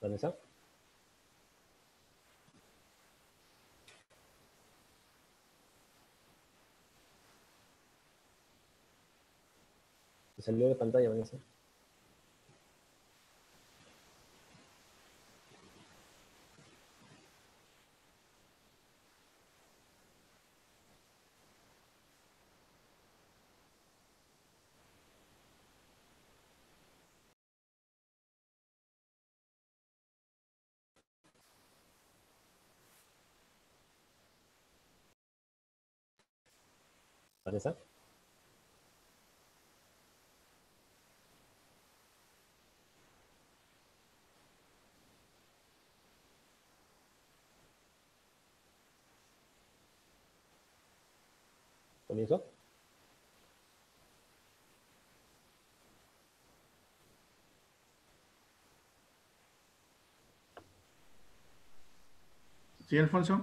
Vanessa. Se salió de pantalla, Vanessa. Vanessa. ¿Comienzo? Sí, Alfonso.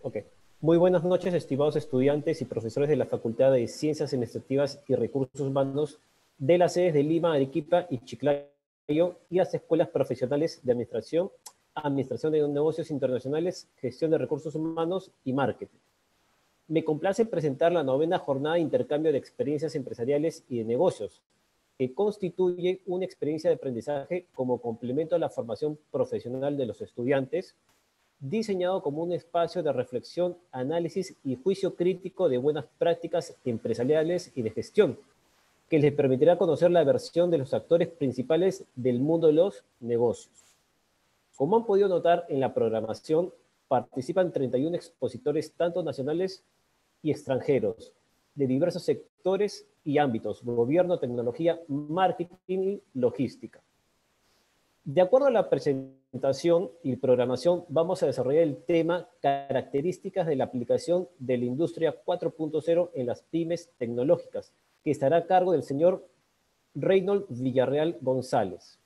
Ok. Muy buenas noches, estimados estudiantes y profesores de la Facultad de Ciencias Administrativas y Recursos Humanos de las sedes de Lima, Arequipa y Chiclayo y las escuelas profesionales de Administración, Administración de Negocios Internacionales, Gestión de Recursos Humanos y Marketing. Me complace presentar la 9ª jornada de intercambio de experiencias empresariales y de negocios, que constituye una experiencia de aprendizaje como complemento a la formación profesional de los estudiantes, diseñado como un espacio de reflexión, análisis y juicio crítico de buenas prácticas empresariales y de gestión, que les permitirá conocer la versión de los actores principales del mundo de los negocios. Como han podido notar en la programación, participan 31 expositores tanto nacionales y extranjeros, de diversos sectores y ámbitos: gobierno, tecnología, marketing y logística. De acuerdo a la presentación y programación, vamos a desarrollar el tema características de la aplicación de la industria 4.0 en las pymes tecnológicas, que estará a cargo del señor Reynold Villarreal González.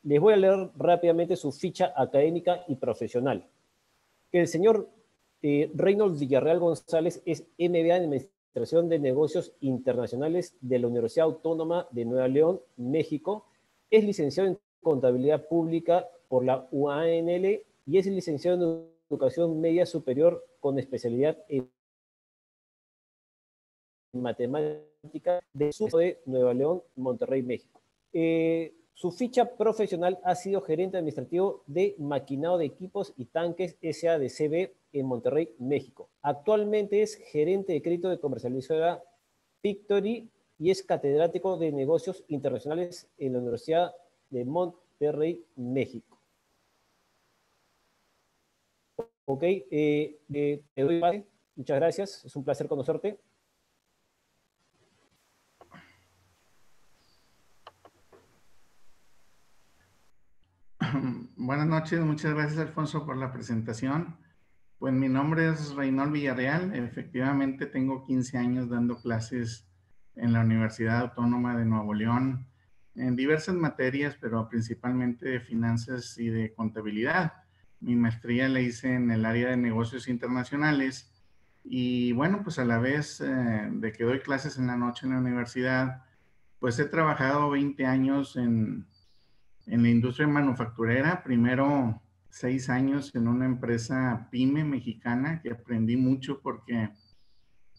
Les voy a leer rápidamente su ficha académica y profesional. El señor Reynold Villarreal González es MBA en Administración de Negocios Internacionales de la Universidad Autónoma de Nuevo León, México. Es licenciado en Contabilidad Pública por la UANL y es licenciado en Educación Media Superior con especialidad en Matemática de Nuevo León, Monterrey, México. Su ficha profesional ha sido gerente administrativo de Maquinado de Equipos y Tanques SADCB en Monterrey, México. Actualmente es gerente de crédito de comercializadora Victory y es catedrático de negocios internacionales en la Universidad de Monterrey, México. Ok, te doy pase. Muchas gracias, es un placer conocerte. Buenas noches, muchas gracias Alfonso por la presentación. Pues mi nombre es Reynold Villarreal, efectivamente tengo 15 años dando clases en la Universidad Autónoma de Nuevo León en diversas materias, pero principalmente de finanzas y de contabilidad. Mi maestría la hice en el área de negocios internacionales y bueno, pues a la vez de que doy clases en la noche en la universidad, pues he trabajado 20 años en la industria manufacturera, primero 6 años en una empresa pyme mexicana que aprendí mucho porque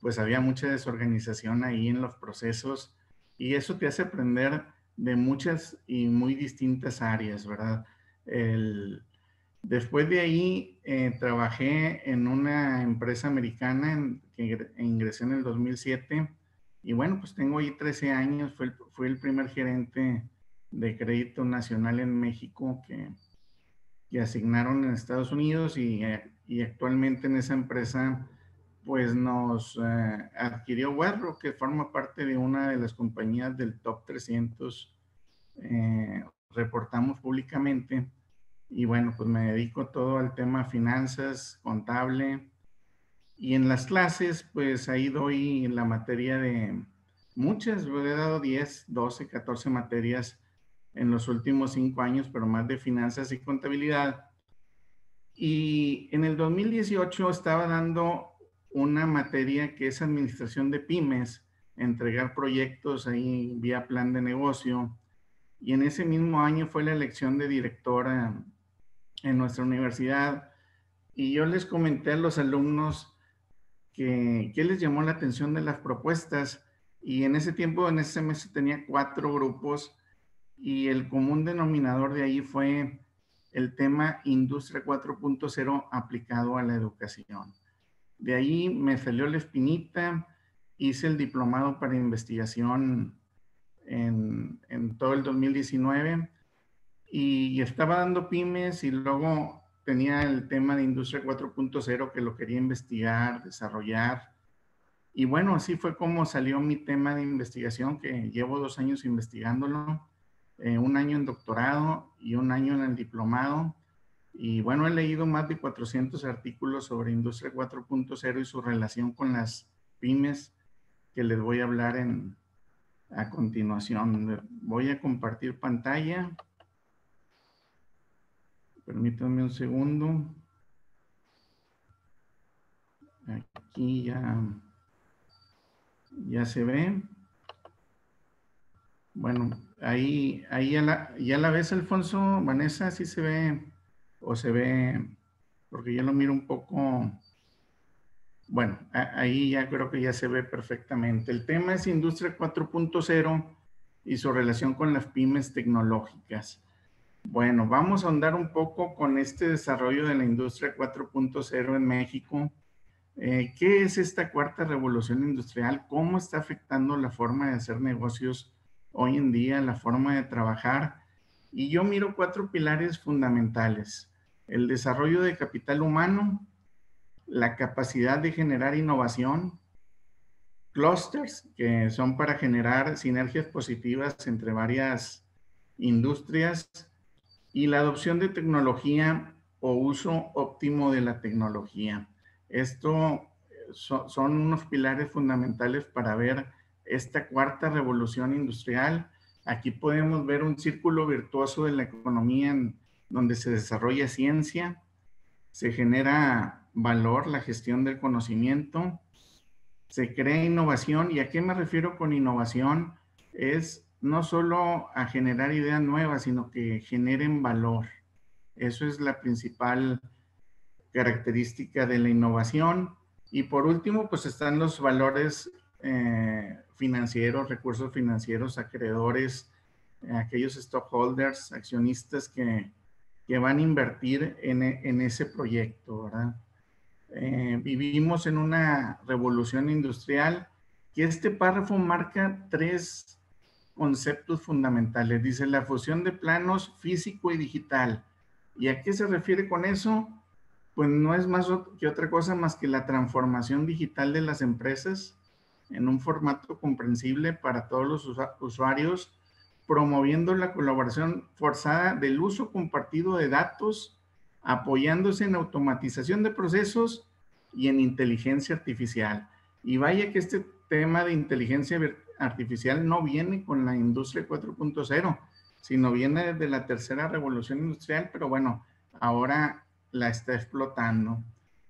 pues había mucha desorganización ahí en los procesos y eso te hace aprender de muchas y muy distintas áreas, ¿verdad? Después de ahí trabajé en una empresa americana que ingresé en el 2007 y bueno, pues tengo ahí 13 años, fui el primer gerente de crédito nacional en México que asignaron en Estados Unidos y actualmente en esa empresa pues nos adquirió Webrock, que forma parte de una de las compañías del top 300, reportamos públicamente. Y bueno, pues me dedico todo al tema finanzas, contable. Y en las clases, pues ahí doy la materia de muchas, he dado 10, 12, 14 materias en los últimos 5 años, pero más de finanzas y contabilidad. Y en el 2018 estaba dando una materia que es administración de pymes, entregar proyectos ahí vía plan de negocio. y en ese mismo año fue la elección de directora en nuestra universidad. Y yo les comenté a los alumnos que qué les llamó la atención de las propuestas. Y en ese tiempo, en ese semestre, tenía 4 grupos y el común denominador de ahí fue el tema Industria 4.0 aplicado a la educación. De ahí me salió la espinita, hice el diplomado para investigación en todo el 2019 y estaba dando pymes y luego tenía el tema de Industria 4.0 que lo quería investigar, desarrollar. Y bueno, así fue como salió mi tema de investigación, que llevo 2 años investigándolo, 1 año en doctorado y 1 año en el diplomado. Y bueno, he leído más de 400 artículos sobre Industria 4.0 y su relación con las pymes, que les voy a hablar a continuación. Voy a compartir pantalla. Permítanme un segundo. Aquí ya se ve. Bueno, ahí ya la ves, Alfonso, Vanessa, sí se ve, o se ve, porque yo lo miro un poco. Bueno, ahí ya creo que ya se ve perfectamente. El tema es Industria 4.0 y su relación con las pymes tecnológicas. Bueno, vamos a ahondar un poco con este desarrollo de la Industria 4.0 en México. ¿Qué es esta cuarta revolución industrial? ¿Cómo está afectando la forma de hacer negocios hoy en día, la forma de trabajar? Y yo miro 4 pilares fundamentales: el desarrollo de capital humano, la capacidad de generar innovación, clusters, que son para generar sinergias positivas entre varias industrias, y la adopción de tecnología o uso óptimo de la tecnología. Esto son unos pilares fundamentales para ver esta cuarta revolución industrial. Aquí podemos ver un círculo virtuoso de la economía en donde se desarrolla ciencia, se genera valor, la gestión del conocimiento, se crea innovación. ¿Y a qué me refiero con innovación? Es no solo a generar ideas nuevas, sino que generen valor. Eso es la principal característica de la innovación. Y por último, pues están los valores financieros, recursos financieros, acreedores, aquellos stockholders, accionistas que van a invertir en ese proyecto, ¿verdad? Vivimos en una revolución industrial, que este párrafo marca 3 conceptos fundamentales. Dice la fusión de planos físico y digital. ¿Y a qué se refiere con eso? Pues no es más que otra cosa más que la transformación digital de las empresas en un formato comprensible para todos los usuarios, promoviendo la colaboración forzada del uso compartido de datos, apoyándose en automatización de procesos y en inteligencia artificial. Y vaya que este tema de inteligencia artificial no viene con la industria 4.0, sino viene desde la tercera revolución industrial, pero bueno, ahora la está explotando.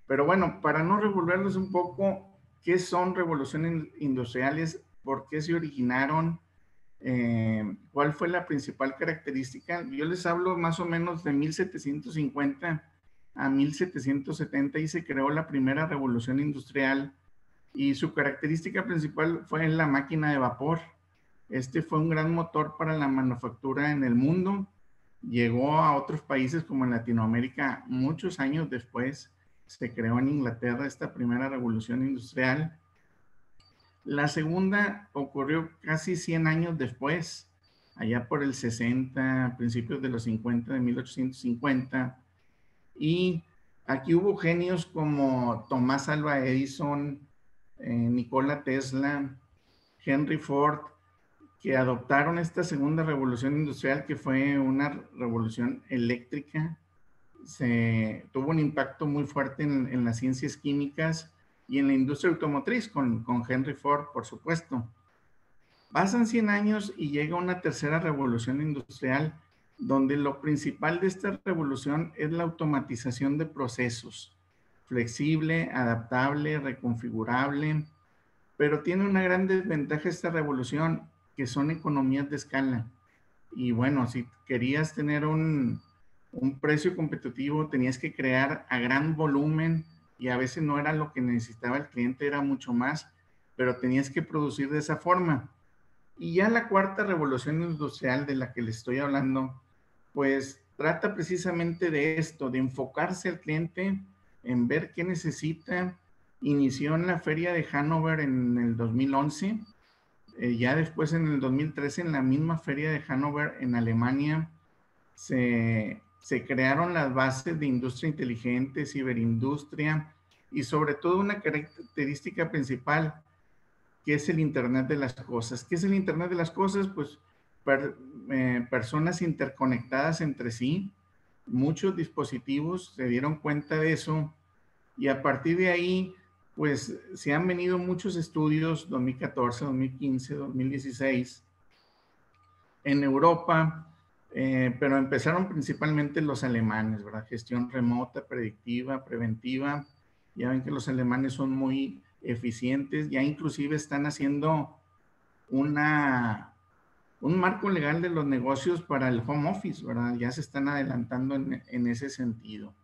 Pero bueno, para no revolverlos un poco, ¿qué son revoluciones industriales? ¿Por qué se originaron? ¿Cuál fue la principal característica? Yo les hablo más o menos de 1750 a 1770 y se creó la primera revolución industrial, y su característica principal fue la máquina de vapor. Este fue un gran motor para la manufactura en el mundo. Llegó a otros países como en Latinoamérica muchos años después. Se creó en Inglaterra esta primera revolución industrial. La segunda ocurrió casi 100 años después, allá por el 60, principios de los 50, de 1850. Y aquí hubo genios como Tomás Alva Edison, Nikola Tesla, Henry Ford, que adoptaron esta segunda revolución industrial, que fue una revolución eléctrica. Tuvo un impacto muy fuerte en las ciencias químicas y en la industria automotriz con Henry Ford, por supuesto. Pasan 100 años y llega una tercera revolución industrial, donde lo principal de esta revolución es la automatización de procesos, flexible, adaptable, reconfigurable, pero tiene una gran desventaja esta revolución, que son economías de escala. Y bueno, si querías tener un precio competitivo, tenías que crear a gran volumen y a veces no era lo que necesitaba el cliente, era mucho más, pero tenías que producir de esa forma. Y ya la cuarta revolución industrial de la que les estoy hablando, pues trata precisamente de esto, de enfocarse al cliente, en ver qué necesita. Inició en la feria de Hannover en el 2011, ya después en el 2013 en la misma feria de Hannover en Alemania se crearon las bases de industria inteligente, ciberindustria y sobre todo una característica principal que es el Internet de las Cosas. ¿Qué es el Internet de las Cosas? Pues personas interconectadas entre sí, muchos dispositivos se dieron cuenta de eso y a partir de ahí, pues se han venido muchos estudios, 2014, 2015, 2016, en Europa, pero empezaron principalmente los alemanes, ¿verdad? Gestión remota, predictiva, preventiva. Ya ven que los alemanes son muy eficientes, ya inclusive están haciendo una, un marco legal de los negocios para el home office, ¿verdad? Ya se están adelantando en ese sentido.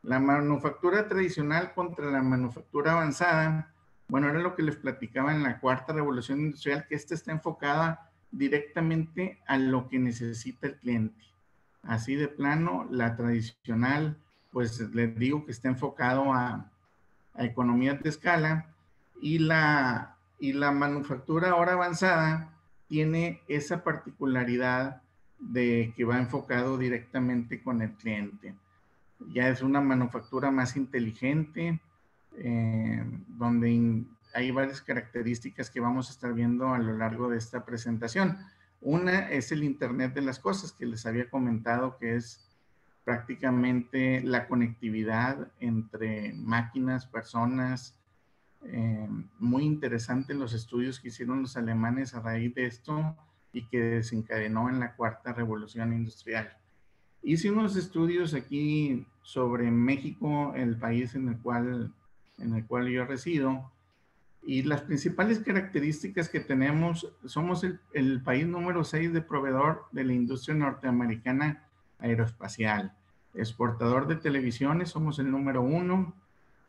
La manufactura tradicional contra la manufactura avanzada, bueno, era lo que les platicaba en la cuarta revolución industrial, que esta está enfocada directamente a lo que necesita el cliente. Así de plano, la tradicional, pues les digo que está enfocado a economías de escala y la manufactura ahora avanzada tiene esa particularidad de que va enfocado directamente con el cliente. Ya es una manufactura más inteligente, donde hay varias características que vamos a estar viendo a lo largo de esta presentación. Una es el Internet de las Cosas, que les había comentado que es prácticamente la conectividad entre máquinas, personas. Muy interesante los estudios que hicieron los alemanes a raíz de esto y que desencadenó en la cuarta revolución industrial. Hice unos estudios aquí sobre México, el país en el cual yo resido, y las principales características que tenemos, somos el país número 6 de proveedor de la industria norteamericana aeroespacial. Exportador de televisiones, somos el número 1.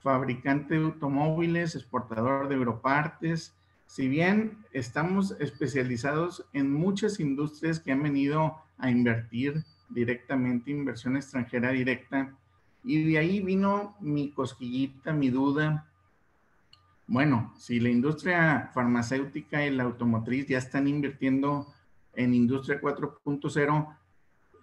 Fabricante de automóviles, exportador de aeropartes. Si bien estamos especializados en muchas industrias que han venido a invertir directamente, inversión extranjera directa, y de ahí vino mi cosquillita, mi duda. Bueno, si la industria farmacéutica y la automotriz ya están invirtiendo en industria 4.0,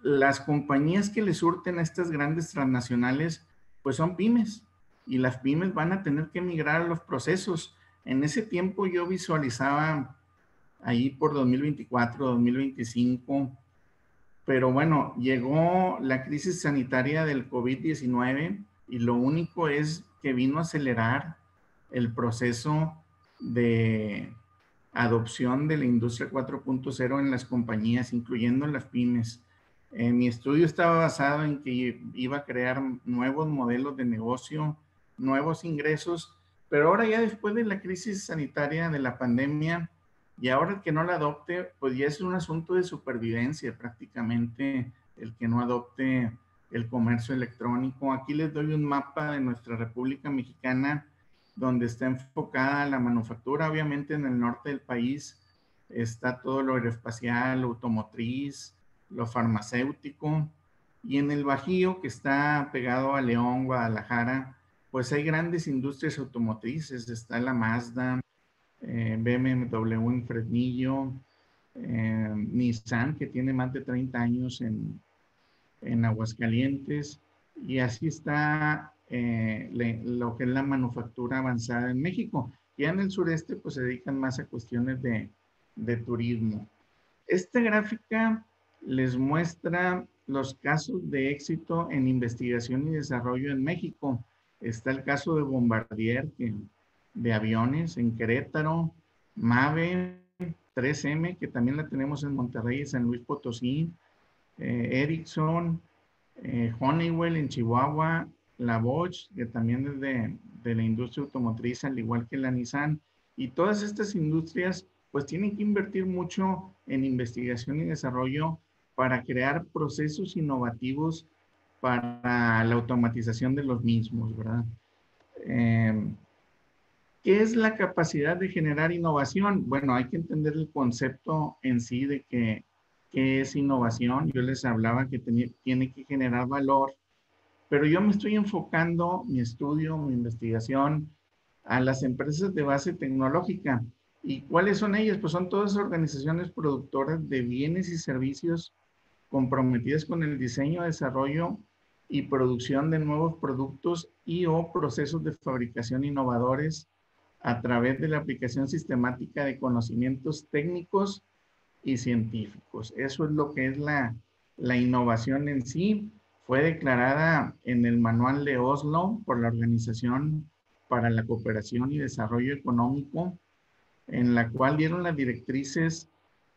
las compañías que le surten a estas grandes transnacionales, pues son pymes y las pymes van a tener que migrar a los procesos. En ese tiempo yo visualizaba ahí por 2024, 2025, pero bueno, llegó la crisis sanitaria del COVID-19 y lo único es que vino a acelerar el proceso de adopción de la industria 4.0 en las compañías, incluyendo las pymes. Mi estudio estaba basado en que iba a crear nuevos modelos de negocio, nuevos ingresos, pero ahora ya después de la crisis sanitaria de la pandemia, y ahora el que no la adopte, pues ya es un asunto de supervivencia prácticamente, el que no adopte el comercio electrónico. Aquí les doy un mapa de nuestra República Mexicana donde está enfocada la manufactura. Obviamente en el norte del país está todo lo aeroespacial, lo automotriz, lo farmacéutico. Y en el Bajío, que está pegado a León, Guadalajara, pues hay grandes industrias automotrices. Está la Mazda, BMW en Fresnillo, Nissan, que tiene más de 30 años en Aguascalientes, y así está lo que es la manufactura avanzada en México. Ya en el sureste, pues se dedican más a cuestiones de turismo. Esta gráfica les muestra los casos de éxito en investigación y desarrollo en México. Está el caso de Bombardier, de aviones en Querétaro, MAVE, 3M, que también la tenemos en Monterrey y San Luis Potosí, Ericsson, Honeywell en Chihuahua, la Bosch, que también es de la industria automotriz, al igual que la Nissan, y todas estas industrias pues tienen que invertir mucho en investigación y desarrollo para crear procesos innovativos para la automatización de los mismos, ¿verdad? ¿Qué es la capacidad de generar innovación? Bueno, hay que entender el concepto en sí de qué es innovación. Yo les hablaba que tiene que generar valor, pero yo me estoy enfocando mi estudio, mi investigación a las empresas de base tecnológica. ¿Y cuáles son ellas? Pues son todas organizaciones productoras de bienes y servicios comprometidas con el diseño, desarrollo y producción de nuevos productos y o procesos de fabricación innovadores a través de la aplicación sistemática de conocimientos técnicos y científicos. Eso es lo que es la innovación en sí. Fue declarada en el Manual de Oslo por la Organización para la Cooperación y Desarrollo Económico, en la cual dieron las directrices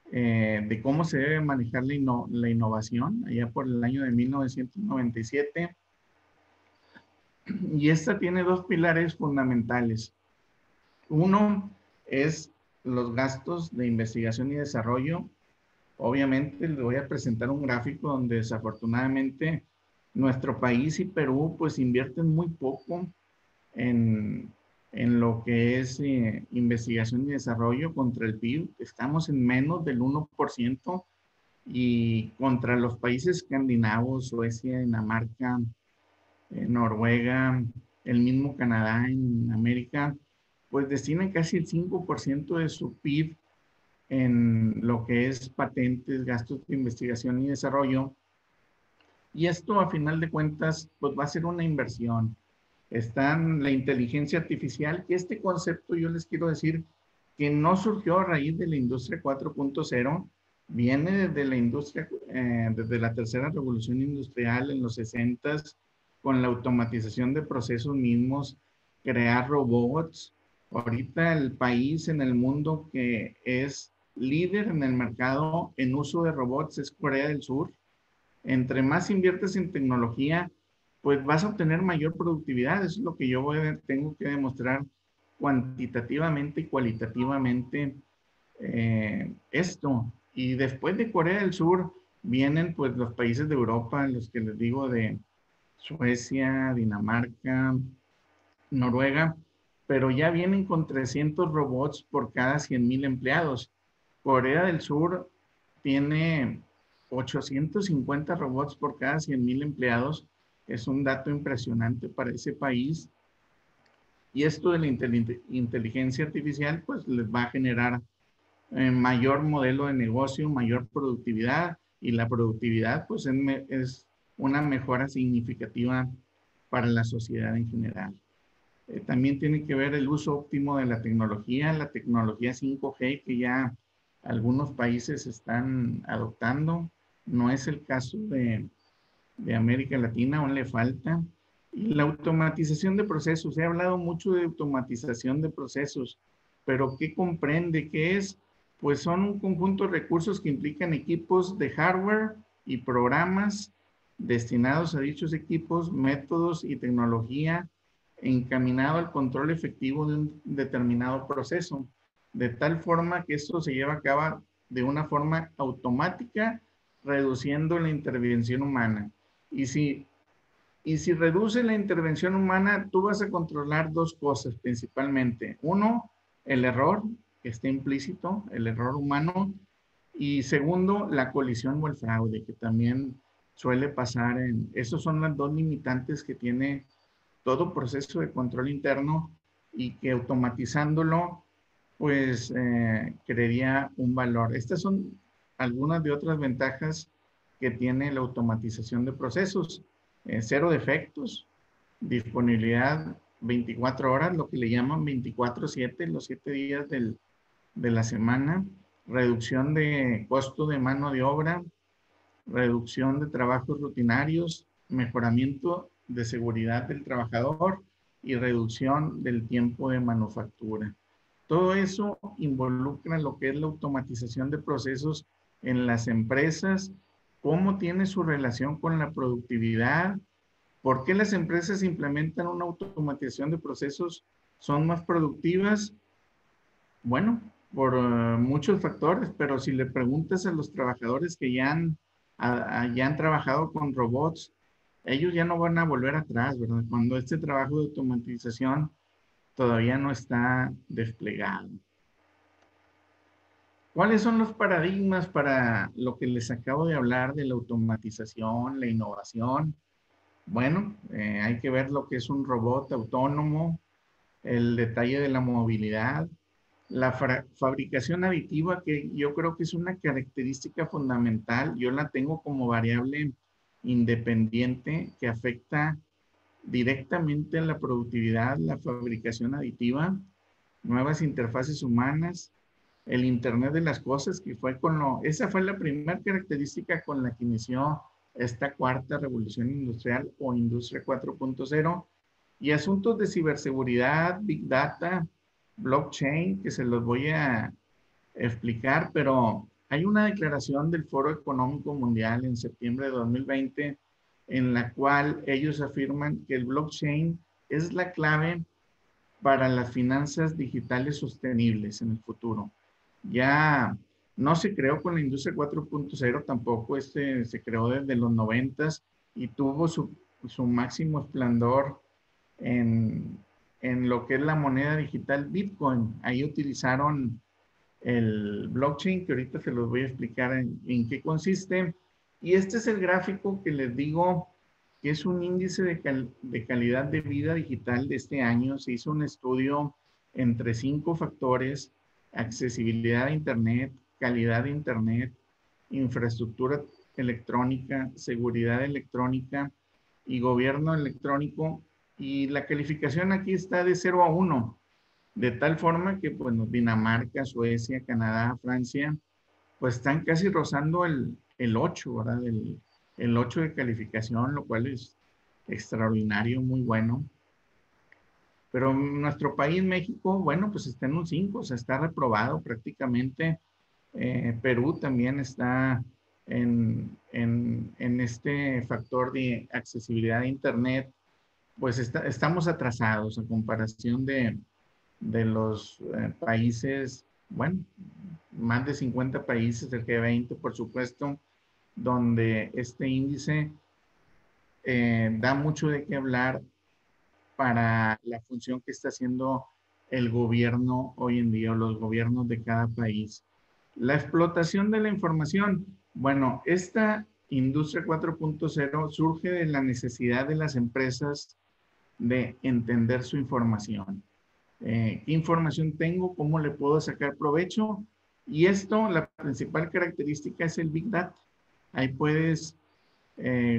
de cómo se debe manejar la innovación, allá por el año de 1997. Y esta tiene dos pilares fundamentales. Uno es los gastos de investigación y desarrollo. Obviamente les voy a presentar un gráfico donde desafortunadamente nuestro país y Perú pues invierten muy poco en, lo que es investigación y desarrollo contra el PIB. Estamos en menos del 1% y contra los países escandinavos, Suecia, Dinamarca, Noruega, el mismo Canadá en América, pues destinan casi el 5% de su PIB en lo que es patentes, gastos de investigación y desarrollo. Y esto a final de cuentas pues va a ser una inversión. Está la inteligencia artificial, que este concepto yo les quiero decir que no surgió a raíz de la industria 4.0, viene desde la industria, desde la tercera revolución industrial en los 60s, con la automatización de procesos mismos, crear robots. Ahorita el país en el mundo que es líder en el mercado en uso de robots es Corea del Sur. Entre más inviertes en tecnología, pues vas a obtener mayor productividad. Eso es lo que yo tengo que demostrar cuantitativamente y cualitativamente esto. Y después de Corea del Sur vienen pues los países de Europa, los que les digo de Suecia, Dinamarca, Noruega, pero ya vienen con 300 robots por cada 100,000 empleados. Corea del Sur tiene 850 robots por cada 100,000 empleados. Es un dato impresionante para ese país. Y esto de la inteligencia artificial, pues les va a generar mayor modelo de negocio, mayor productividad, y la productividad, pues es una mejora significativa para la sociedad en general. También tiene que ver el uso óptimo de la tecnología 5G que ya algunos países están adoptando. No es el caso de América Latina, aún le falta. Y la automatización de procesos. He hablado mucho de automatización de procesos, pero ¿qué comprende? ¿Qué es? Pues son un conjunto de recursos que implican equipos de hardware y programas destinados a dichos equipos, métodos y tecnología encaminado al control efectivo de un determinado proceso, de tal forma que esto se lleva a cabo de una forma automática, reduciendo la intervención humana. Y si reduce la intervención humana, tú vas a controlar dos cosas principalmente. Uno, el error, que está implícito, el error humano. Y segundo, la colisión o el fraude, que también suele pasar esos son las dos limitantes que tiene todo proceso de control interno y que automatizándolo, pues crearía un valor. Estas son algunas de otras ventajas que tiene la automatización de procesos. Cero defectos, disponibilidad 24 horas, lo que le llaman 24/7, los 7 días de la semana, reducción de costo de mano de obra, reducción de trabajos rutinarios, mejoramiento de seguridad del trabajador y reducción del tiempo de manufactura. Todo eso involucra lo que es la automatización de procesos en las empresas, cómo tiene su relación con la productividad, por qué las empresas implementan una automatización de procesos, son más productivas. Bueno, por muchos factores, pero si le preguntas a los trabajadores que ya han trabajado con robots, ellos ya no van a volver atrás, ¿verdad? Cuando este trabajo de automatización todavía no está desplegado. ¿Cuáles son los paradigmas para lo que les acabo de hablar de la automatización, la innovación? Bueno, hay que ver lo que es un robot autónomo, el detalle de la movilidad, la fabricación aditiva, que yo creo que es una característica fundamental. Yo la tengo como variable independiente que afecta directamente a la productividad, la fabricación aditiva, nuevas interfaces humanas, el Internet de las cosas, que fue esa fue la primera característica con la que inició esta cuarta revolución industrial o industria 4.0, y asuntos de ciberseguridad, big data, blockchain, que se los voy a explicar, pero hay una declaración del Foro Económico Mundial en septiembre de 2020 en la cual ellos afirman que el blockchain es la clave para las finanzas digitales sostenibles en el futuro. Ya no se creó con la industria 4.0 tampoco, se creó desde los 90 y tuvo su máximo esplendor en, en lo que es la moneda digital Bitcoin. Ahí utilizaron el blockchain, que ahorita se los voy a explicar en qué consiste. Y este es el gráfico que les digo que es un índice de calidad de vida digital de este año. Se hizo un estudio entre 5 factores: accesibilidad a Internet, calidad de Internet, infraestructura electrónica, seguridad electrónica y gobierno electrónico. Y la calificación aquí está de 0 a 1. De tal forma que, bueno, Dinamarca, Suecia, Canadá, Francia, pues están casi rozando el 8, ¿verdad? El 8 de calificación, lo cual es extraordinario, muy bueno. Pero nuestro país, México, bueno, pues está en un 5, o sea, está reprobado prácticamente. Perú también está en este factor de accesibilidad a Internet, pues estamos atrasados a comparación de los países, bueno, más de 50 países, del G20, por supuesto, donde este índice da mucho de qué hablar para la función que está haciendo el gobierno hoy en día, o los gobiernos de cada país. La explotación de la información. Bueno, esta industria 4.0 surge de la necesidad de las empresas de entender su información. ¿Qué información tengo? ¿Cómo le puedo sacar provecho? Y esto, la principal característica es el Big Data. Ahí puedes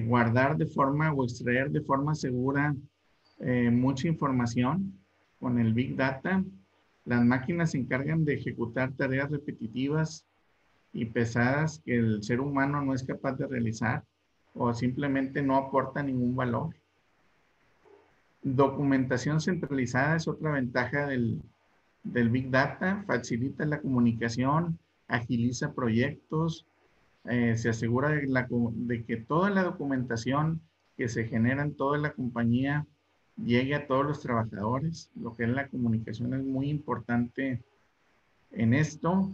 guardar de forma o extraer de forma segura mucha información con el Big Data. Las máquinas se encargan de ejecutar tareas repetitivas y pesadas que el ser humano no es capaz de realizar o simplemente no aporta ningún valor. Documentación centralizada es otra ventaja del Big Data, facilita la comunicación, agiliza proyectos, se asegura de que toda la documentación que se genera en toda la compañía llegue a todos los trabajadores. Lo que es la comunicación es muy importante en esto.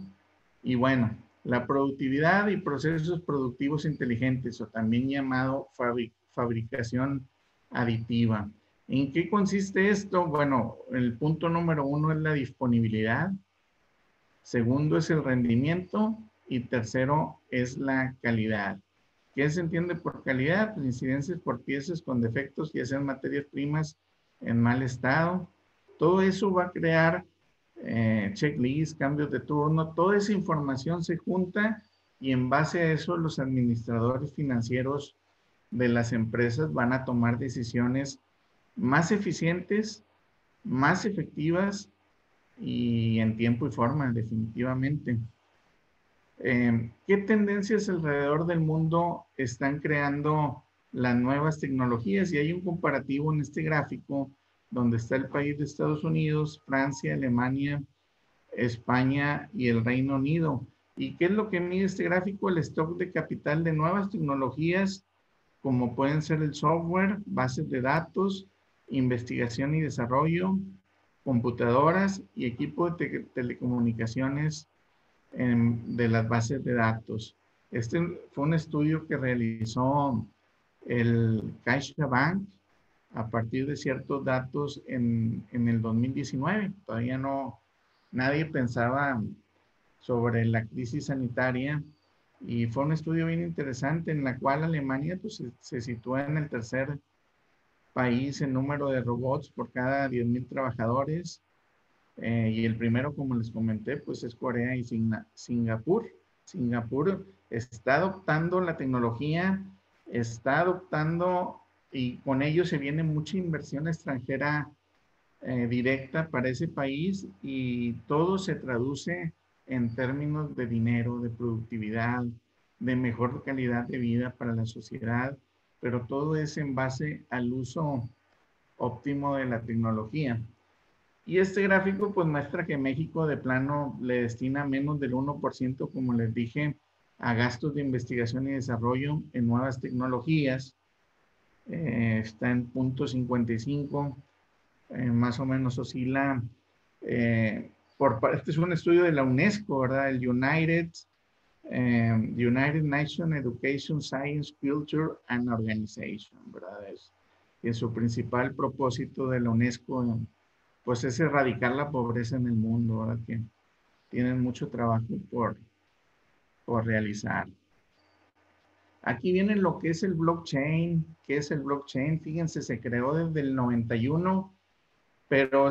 Y bueno, la productividad y procesos productivos inteligentes, o también llamado fabricación aditiva. ¿En qué consiste esto? Bueno, el punto número 1 es la disponibilidad, segundo es el rendimiento y tercero es la calidad. ¿Qué se entiende por calidad? Pues incidencias por piezas con defectos, ya sean materias primas en mal estado. Todo eso va a crear checklists, cambios de turno, toda esa información se junta y en base a eso los administradores financieros de las empresas van a tomar decisiones más eficientes, más efectivas y en tiempo y forma, definitivamente. ¿Qué tendencias alrededor del mundo están creando las nuevas tecnologías? Y hay un comparativo en este gráfico donde está el país de Estados Unidos, Francia, Alemania, España y el Reino Unido. ¿Y qué es lo que mide este gráfico? El stock de capital de nuevas tecnologías, como pueden ser el software, bases de datos, investigación y desarrollo, computadoras y equipo de telecomunicaciones de las bases de datos. Este fue un estudio que realizó el CaixaBank a partir de ciertos datos en el 2019. Todavía nadie pensaba sobre la crisis sanitaria y fue un estudio bien interesante en la cual Alemania pues, se sitúa en el tercer país en número de robots por cada 10,000 trabajadores. Y el primero, como les comenté, pues es Corea y Singapur. Singapur está adoptando la tecnología, está adoptando y con ello se viene mucha inversión extranjera directa para ese país y todo se traduce en términos de dinero, de productividad, de mejor calidad de vida para la sociedad, pero todo es en base al uso óptimo de la tecnología. Y este gráfico pues muestra que México de plano le destina menos del 1%, como les dije, a gastos de investigación y desarrollo en nuevas tecnologías. Está en 0.55, más o menos oscila. Este es un estudio de la UNESCO, ¿verdad? El United Nations Education, Science, Culture and Organization, ¿verdad? Es su principal propósito de la UNESCO, pues es erradicar la pobreza en el mundo, ¿verdad? Que tienen mucho trabajo por realizar. Aquí viene lo que es el blockchain. ¿Qué es el blockchain? Fíjense, se creó desde el 91, pero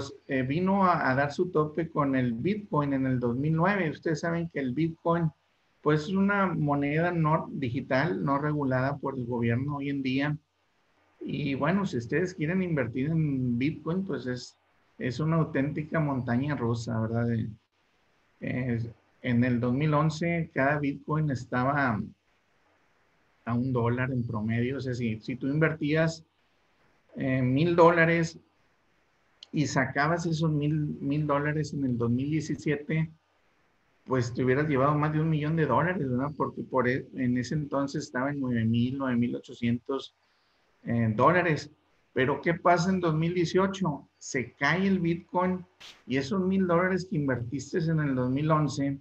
vino a dar su tope con el Bitcoin en el 2009. Ustedes saben que el Bitcoin, pues es una moneda no digital, no regulada por el gobierno hoy en día. Y bueno, si ustedes quieren invertir en Bitcoin, pues es una auténtica montaña rusa, ¿verdad? En el 2011, cada Bitcoin estaba a $1 en promedio. O sea, si tú invertías $1,000 y sacabas esos $1,000 en el 2017, pues te hubieras llevado más de $1 millón, ¿verdad? Porque en ese entonces estaba en 9,800 dólares. Pero ¿qué pasa en 2018? Se cae el Bitcoin y esos $1,000 que invertiste en el 2011,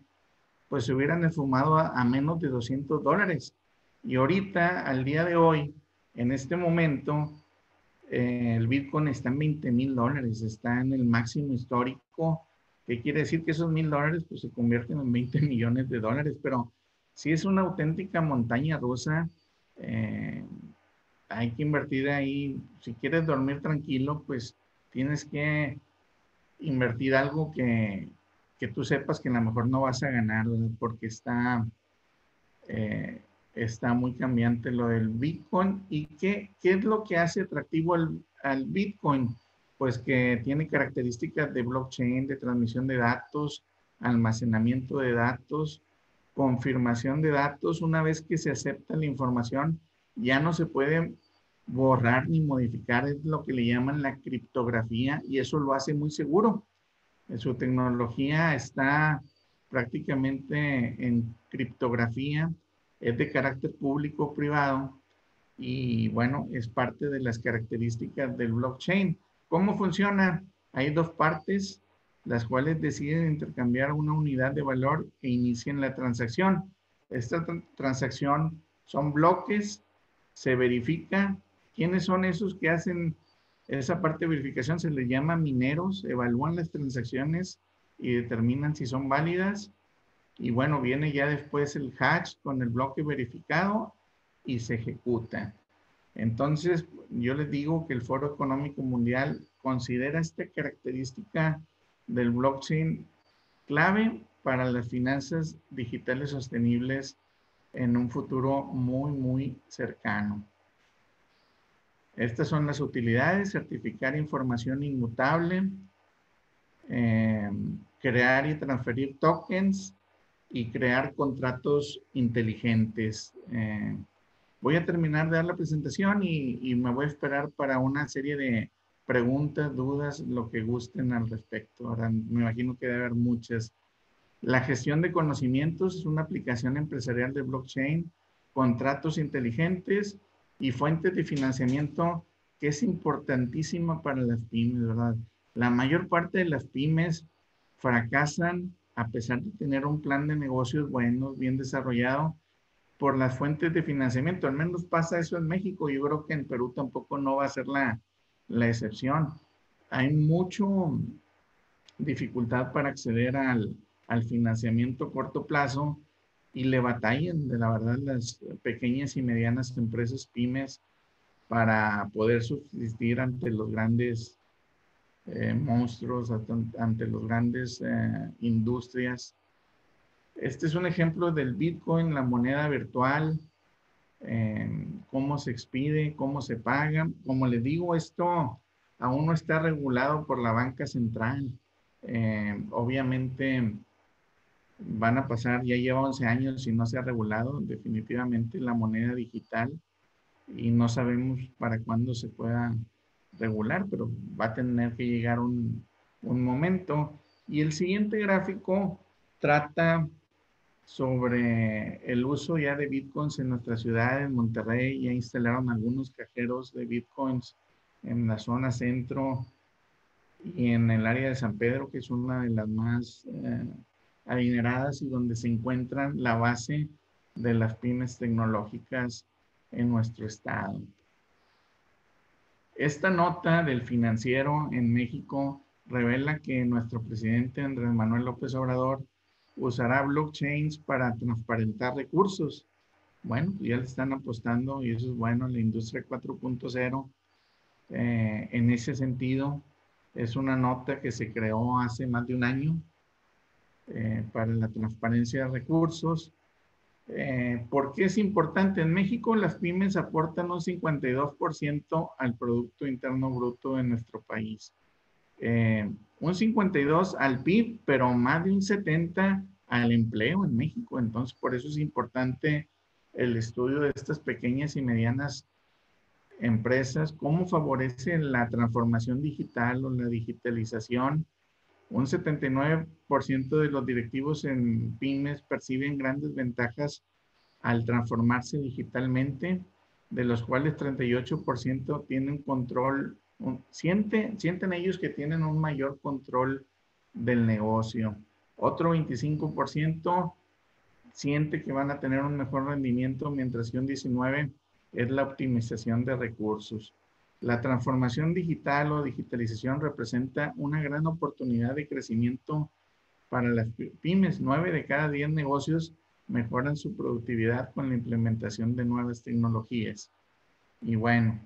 pues se hubieran esfumado a menos de $200. Y ahorita, al día de hoy, en este momento, el Bitcoin está en $20,000, está en el máximo histórico. ¿Qué quiere decir? Que esos $1,000 pues se convierten en $20 millones, pero sí es una auténtica montaña rusa. Hay que invertir ahí. Si quieres dormir tranquilo, pues tienes que invertir algo que tú sepas que a lo mejor no vas a ganar, ¿verdad? Porque está muy cambiante lo del Bitcoin. ¿Y qué es lo que hace atractivo al Bitcoin? Pues que tiene características de blockchain, de transmisión de datos, almacenamiento de datos, confirmación de datos. Una vez que se acepta la información, ya no se puede borrar ni modificar. Es lo que le llaman la criptografía y eso lo hace muy seguro. Su tecnología está prácticamente en criptografía, es de carácter público-privado y bueno, es parte de las características del blockchain. ¿Cómo funciona? Hay dos partes, las cuales deciden intercambiar una unidad de valor e inician la transacción. Esta transacción son bloques, se verifica. ¿Quiénes son esos que hacen esa parte de verificación? Se les llama mineros, evalúan las transacciones y determinan si son válidas. Y bueno, viene ya después el hash con el bloque verificado y se ejecuta. Entonces, yo les digo que el Foro Económico Mundial considera esta característica del blockchain clave para las finanzas digitales sostenibles en un futuro muy, muy cercano. Estas son las utilidades: certificar información inmutable, crear y transferir tokens y crear contratos inteligentes. Voy a terminar de dar la presentación y me voy a esperar para una serie de preguntas, dudas, lo que gusten al respecto. Ahora, me imagino que debe haber muchas. La gestión de conocimientos es una aplicación empresarial de blockchain, contratos inteligentes y fuentes de financiamiento que es importantísima para las pymes, ¿verdad? La mayor parte de las pymes fracasan a pesar de tener un plan de negocios bueno, bien desarrollado, por las fuentes de financiamiento. Al menos pasa eso en México. Yo creo que en Perú tampoco no va a ser la excepción. Hay mucha dificultad para acceder al financiamiento a corto plazo y le batallan, de la verdad, las pequeñas y medianas empresas pymes para poder subsistir ante los grandes monstruos, ante los grandes industrias. Este es un ejemplo del Bitcoin, la moneda virtual, cómo se expide, cómo se paga. Como les digo, esto aún no está regulado por la banca central. Obviamente van a pasar, ya lleva 11 años y no se ha regulado definitivamente la moneda digital y no sabemos para cuándo se pueda regular, pero va a tener que llegar un momento. Y el siguiente gráfico trata sobre el uso ya de bitcoins en nuestra ciudad, en Monterrey. Ya instalaron algunos cajeros de bitcoins en la zona centro y en el área de San Pedro, que es una de las más adineradas y donde se encuentran la base de las pymes tecnológicas en nuestro estado. Esta nota del Financiero en México revela que nuestro presidente Andrés Manuel López Obrador usará blockchains para transparentar recursos. Bueno, pues ya le están apostando y eso es bueno, la industria 4.0. En ese sentido, es una nota que se creó hace más de un año para la transparencia de recursos. ¿Por qué es importante? En México las pymes aportan un 52% al Producto Interno Bruto de nuestro país. Un 52% al PIB, pero más de un 70% al empleo en México. Entonces, por eso es importante el estudio de estas pequeñas y medianas empresas, cómo favorece la transformación digital o la digitalización. Un 79% de los directivos en pymes perciben grandes ventajas al transformarse digitalmente, de los cuales 38% tienen control, sienten ellos que tienen un mayor control del negocio. Otro 25% siente que van a tener un mejor rendimiento, mientras que un 19% es la optimización de recursos. La transformación digital o digitalización representa una gran oportunidad de crecimiento para las pymes. 9 de cada 10 negocios mejoran su productividad con la implementación de nuevas tecnologías. Y bueno,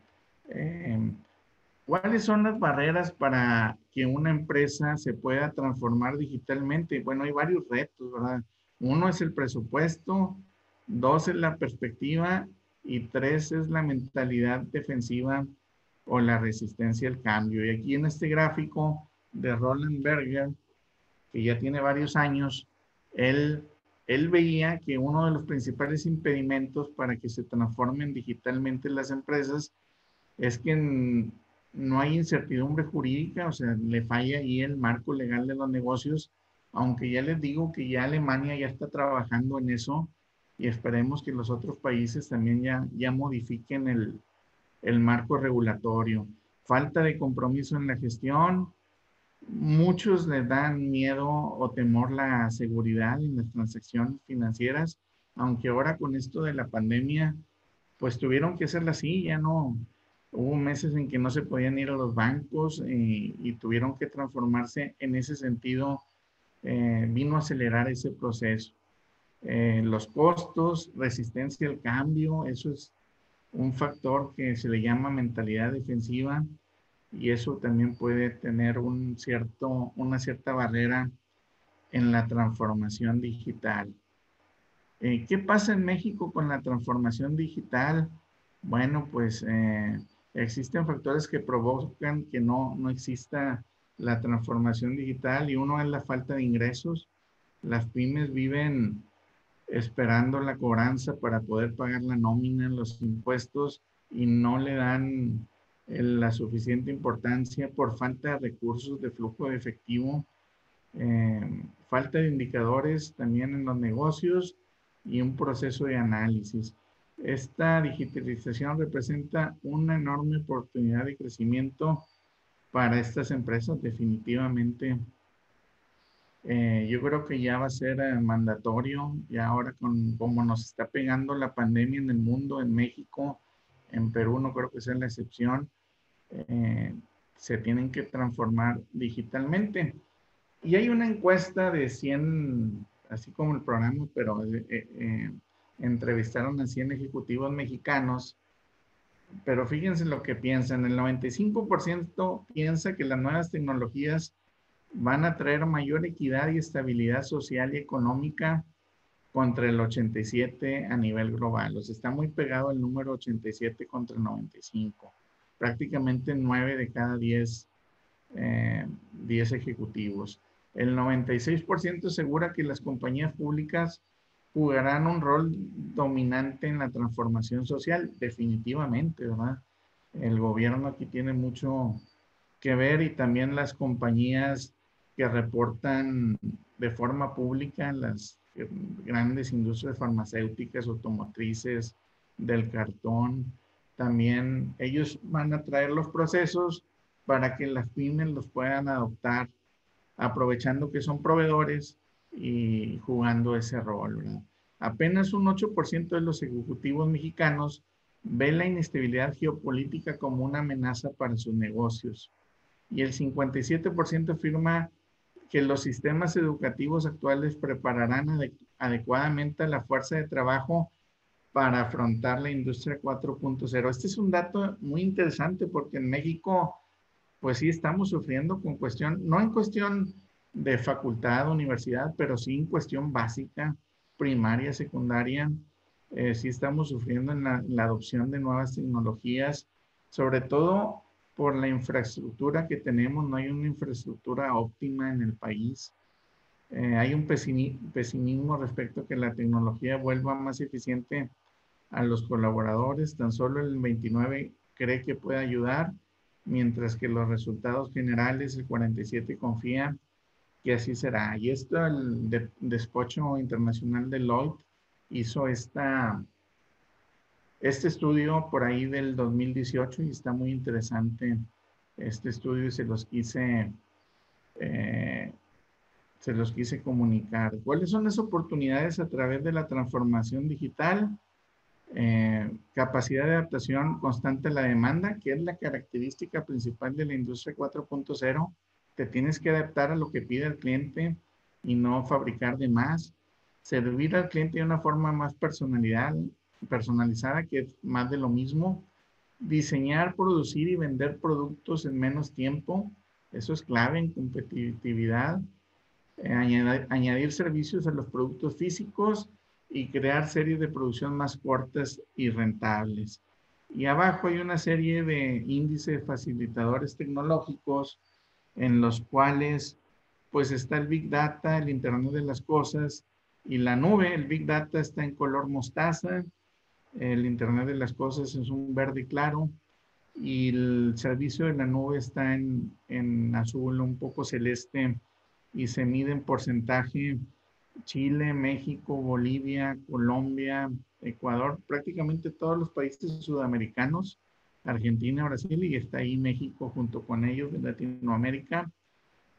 ¿cuáles son las barreras para que una empresa se pueda transformar digitalmente? Bueno, hay varios retos, ¿verdad? Uno es el presupuesto, 2 es la perspectiva y 3 es la mentalidad defensiva o la resistencia al cambio. Y aquí en este gráfico de Roland Berger, que ya tiene varios años, él veía que uno de los principales impedimentos para que se transformen digitalmente las empresas es que no hay incertidumbre jurídica, o sea, le falla ahí el marco legal de los negocios, aunque ya les digo que ya Alemania ya está trabajando en eso y esperemos que los otros países también ya modifiquen el marco regulatorio. Falta de compromiso en la gestión. Muchos les dan miedo o temor la seguridad en las transacciones financieras, aunque ahora con esto de la pandemia, pues tuvieron que hacerla así, ya no, hubo meses en que no se podían ir a los bancos y tuvieron que transformarse en ese sentido, vino a acelerar ese proceso. Los costos, resistencia al cambio, eso es un factor que se le llama mentalidad defensiva y eso también puede tener una cierta barrera en la transformación digital. ¿Qué pasa en México con la transformación digital? Bueno, pues existen factores que provocan que no exista la transformación digital y uno es la falta de ingresos. Las pymes viven esperando la cobranza para poder pagar la nómina, los impuestos y no le dan la suficiente importancia por falta de recursos de flujo de efectivo, falta de indicadores también en los negocios y un proceso de análisis. Esta digitalización representa una enorme oportunidad de crecimiento para estas empresas definitivamente. Yo creo que ya va a ser mandatorio, y ahora como nos está pegando la pandemia en el mundo, en México, en Perú no creo que sea la excepción, eh, se tienen que transformar digitalmente. Y hay una encuesta de 100, así como el programa, pero entrevistaron a 100 ejecutivos mexicanos, pero fíjense lo que piensan, el 95% piensa que las nuevas tecnologías van a traer mayor equidad y estabilidad social y económica contra el 87 a nivel global. O sea, está muy pegado el número 87 contra el 95. Prácticamente 9 de cada 10 ejecutivos. El 96% asegura que las compañías públicas jugarán un rol dominante en la transformación social, definitivamente, ¿verdad? El gobierno aquí tiene mucho que ver y también las compañías que reportan de forma pública, las grandes industrias farmacéuticas, automotrices, del cartón, también ellos van a traer los procesos para que las pymes los puedan adoptar, aprovechando que son proveedores y jugando ese rol, ¿verdad? Apenas un 8% de los ejecutivos mexicanos ve la inestabilidad geopolítica como una amenaza para sus negocios y el 57% afirma que los sistemas educativos actuales prepararán adecuadamente a la fuerza de trabajo para afrontar la industria 4.0. Este es un dato muy interesante porque en México, pues sí estamos sufriendo con cuestión, no en cuestión de facultad, universidad, pero sí en cuestión básica, primaria, secundaria. Sí estamos sufriendo en la adopción de nuevas tecnologías, sobre todo por la infraestructura que tenemos. No hay una infraestructura óptima en el país. Hay un pesimismo respecto a que la tecnología vuelva más eficiente a los colaboradores. Tan solo el 29 cree que puede ayudar, mientras que los resultados generales, el 47 confía que así será. Y esto, el despacho internacional de Deloitte hizo este estudio por ahí del 2018 y está muy interesante este estudio y eh, se los quise comunicar. ¿Cuáles son las oportunidades a través de la transformación digital? Capacidad de adaptación constante a la demanda, que es la característica principal de la industria 4.0. Te tienes que adaptar a lo que pide el cliente y no fabricar de más. Servir al cliente de una forma más personalizada, que es más de lo mismo. Diseñar, producir y vender productos en menos tiempo. Eso es clave en competitividad. Añadir servicios a los productos físicos y crear series de producción más cortas y rentables. Y abajo hay una serie de índices facilitadores tecnológicos en los cuales pues está el Big Data, el Internet de las Cosas y la nube. El Big Data está en color mostaza, el Internet de las Cosas es un verde claro y el servicio de la nube está en azul un poco celeste y se mide en porcentaje Chile, México, Bolivia, Colombia, Ecuador, prácticamente todos los países sudamericanos, Argentina, Brasil y está ahí México junto con ellos de Latinoamérica.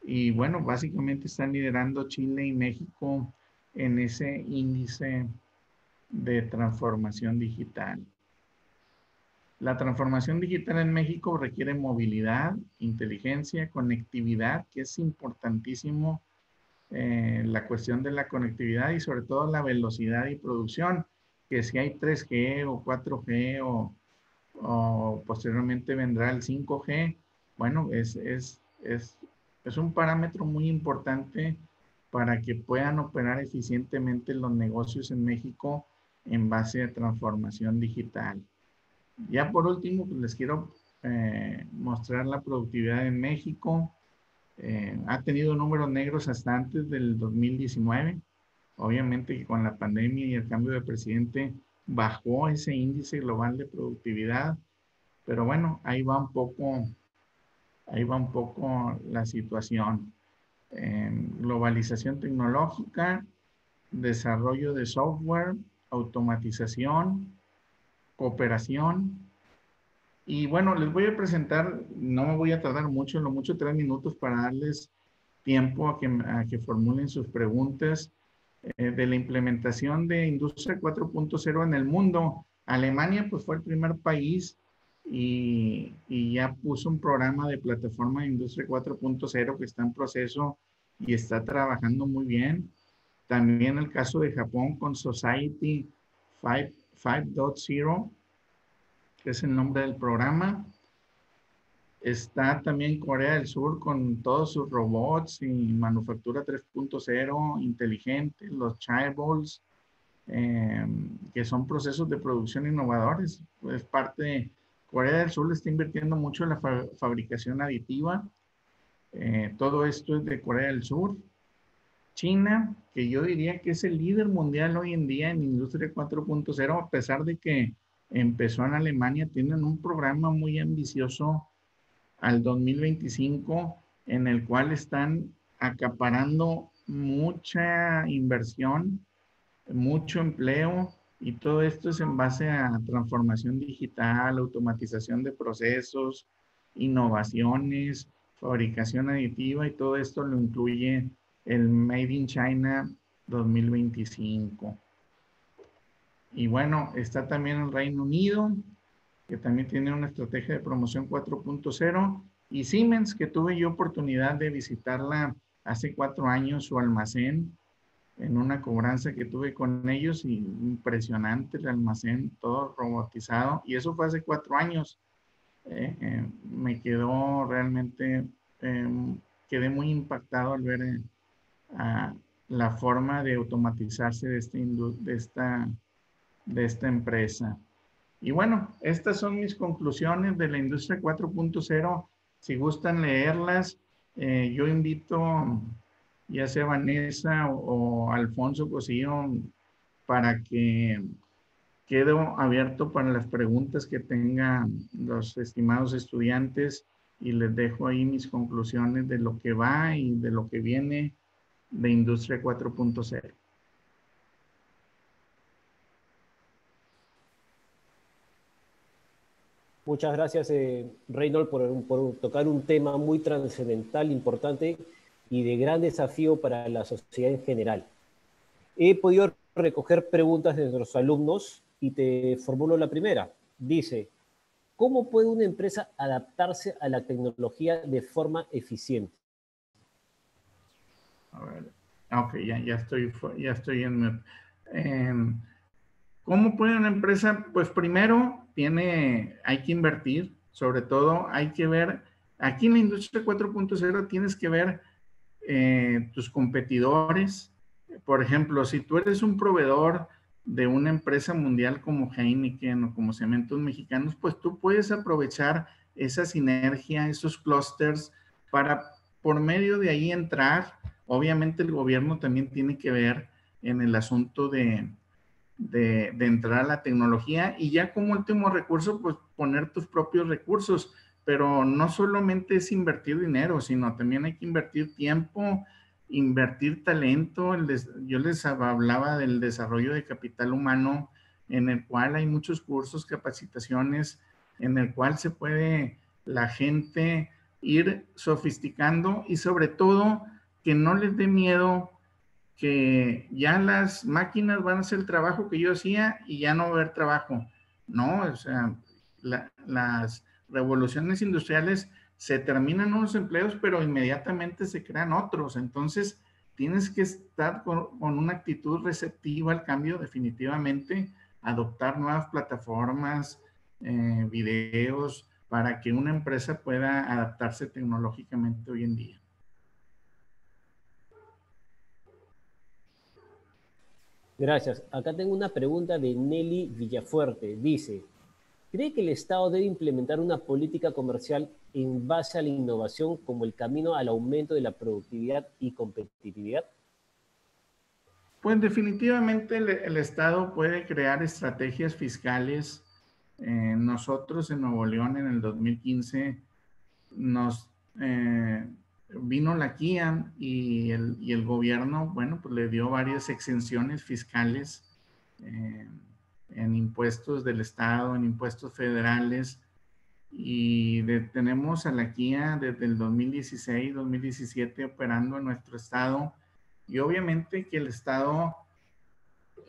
Y bueno, básicamente están liderando Chile y México en ese índice de transformación digital. La transformación digital en México requiere movilidad, inteligencia, conectividad, que es importantísimo, la cuestión de la conectividad y sobre todo la velocidad y producción, que si hay 3G o 4G o posteriormente vendrá el 5G, bueno, es un parámetro muy importante para que puedan operar eficientemente los negocios en México en base a transformación digital. Ya por último, pues les quiero mostrar la productividad en México. Ha tenido números negros hasta antes del 2019. Obviamente que con la pandemia y el cambio de presidente bajó ese índice global de productividad, pero bueno, ahí va un poco la situación. Globalización tecnológica, desarrollo de software, automatización, cooperación, Y bueno, les voy a presentar, no me voy a tardar mucho, en lo mucho 3 minutos para darles tiempo a que formulen sus preguntas de la implementación de Industria 4.0 en el mundo. Alemania pues fue el primer país y ya puso un programa de plataforma de Industria 4.0 que está en proceso y está trabajando muy bien. También el caso de Japón con Society 5.0, que es el nombre del programa. Está también Corea del Sur con todos sus robots y manufactura 3.0 inteligente, los chaebols, que son procesos de producción innovadores. Pues parte de Corea del Sur le está invirtiendo mucho en la fabricación aditiva. Todo esto es de Corea del Sur. China, que yo diría que es el líder mundial hoy en día en Industria 4.0, a pesar de que empezó en Alemania, tienen un programa muy ambicioso al 2025 en el cual están acaparando mucha inversión, mucho empleo, y todo esto es en base a transformación digital, automatización de procesos, innovaciones, fabricación aditiva, y todo esto lo incluye el Made in China 2025. Y bueno, está también el Reino Unido, que también tiene una estrategia de promoción 4.0, y Siemens, que tuve yo oportunidad de visitarla hace 4 años, su almacén, en una cobranza que tuve con ellos, y impresionante el almacén, todo robotizado, y eso fue hace 4 años. Me quedó realmente, quedé muy impactado al ver la forma de automatizarse de esta empresa. Y bueno, estas son mis conclusiones de la industria 4.0. Si gustan leerlas, yo invito ya sea Vanessa o Alfonso Cosillo para que quedo abierto para las preguntas que tengan los estimados estudiantes, y les dejo ahí mis conclusiones de lo que va y de lo que viene de Industria 4.0. Muchas gracias, Reynold, por tocar un tema muy trascendental, importante y de gran desafío para la sociedad en general. He podido recoger preguntas de nuestros alumnos y te formulo la primera. Dice, ¿cómo puede una empresa adaptarse a la tecnología de forma eficiente? A ver, ok, ya estoy en mute. ¿Cómo puede una empresa? Pues primero hay que invertir, sobre todo hay que ver, aquí en la industria 4.0 tienes que ver tus competidores. Por ejemplo, si tú eres un proveedor de una empresa mundial como Heineken o como Cementos Mexicanos, pues tú puedes aprovechar esa sinergia, esos clústeres, para por medio de ahí entrar. Obviamente el gobierno también tiene que ver en el asunto de entrar a la tecnología, y ya como último recurso, pues poner tus propios recursos. Pero no solamente es invertir dinero, sino también hay que invertir tiempo, invertir talento. Yo les hablaba del desarrollo de capital humano, en el cual hay muchos cursos, capacitaciones, en el cual se puede la gente ir sofisticando, y sobre todo que no les dé miedo que ya las máquinas van a hacer el trabajo que yo hacía y ya no va a haber trabajo. No, o sea, las revoluciones industriales, se terminan unos empleos, pero inmediatamente se crean otros. Entonces, tienes que estar con una actitud receptiva al cambio, definitivamente, adoptar nuevas plataformas, videos, para que una empresa pueda adaptarse tecnológicamente hoy en día. Gracias. Acá tengo una pregunta de Nelly Villafuerte. Dice, ¿cree que el Estado debe implementar una política comercial en base a la innovación como el camino al aumento de la productividad y competitividad? Pues definitivamente el Estado puede crear estrategias fiscales. Nosotros en Nuevo León en el 2015 nos vino la KIA, y el gobierno, bueno, pues le dio varias exenciones fiscales en impuestos del Estado, en impuestos federales, y tenemos a la Kia desde el 2016, 2017 operando en nuestro estado, y obviamente que el estado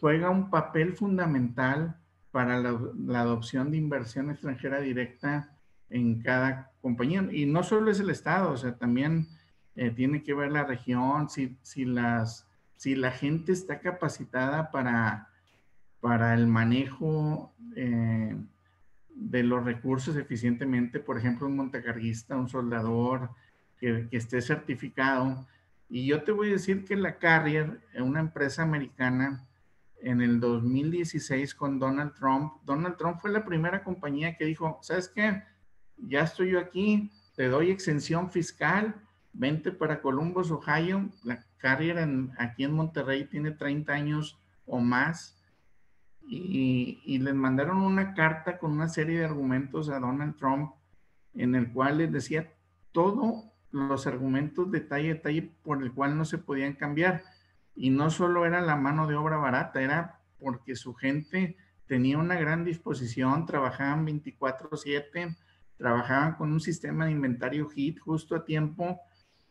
juega un papel fundamental para la adopción de inversión extranjera directa en cada compañía. Y no solo es el estado, o sea, también tiene que ver la región, si la gente está capacitada para el manejo de los recursos eficientemente, por ejemplo, un montacarguista, un soldador que esté certificado. Y yo te voy a decir que la Carrier, una empresa americana, en el 2016 con Donald Trump fue la primera compañía que dijo, ¿sabes qué? Ya estoy yo aquí, te doy exención fiscal, vente para Columbus, Ohio. La Carrier aquí en Monterrey tiene 30 años o más, y les mandaron una carta con una serie de argumentos a Donald Trump en el cual les decía todos los argumentos detalle a detalle por el cual no se podían cambiar. Y no solo era la mano de obra barata, era porque su gente tenía una gran disposición, trabajaban 24/7, trabajaban con un sistema de inventario HIT justo a tiempo,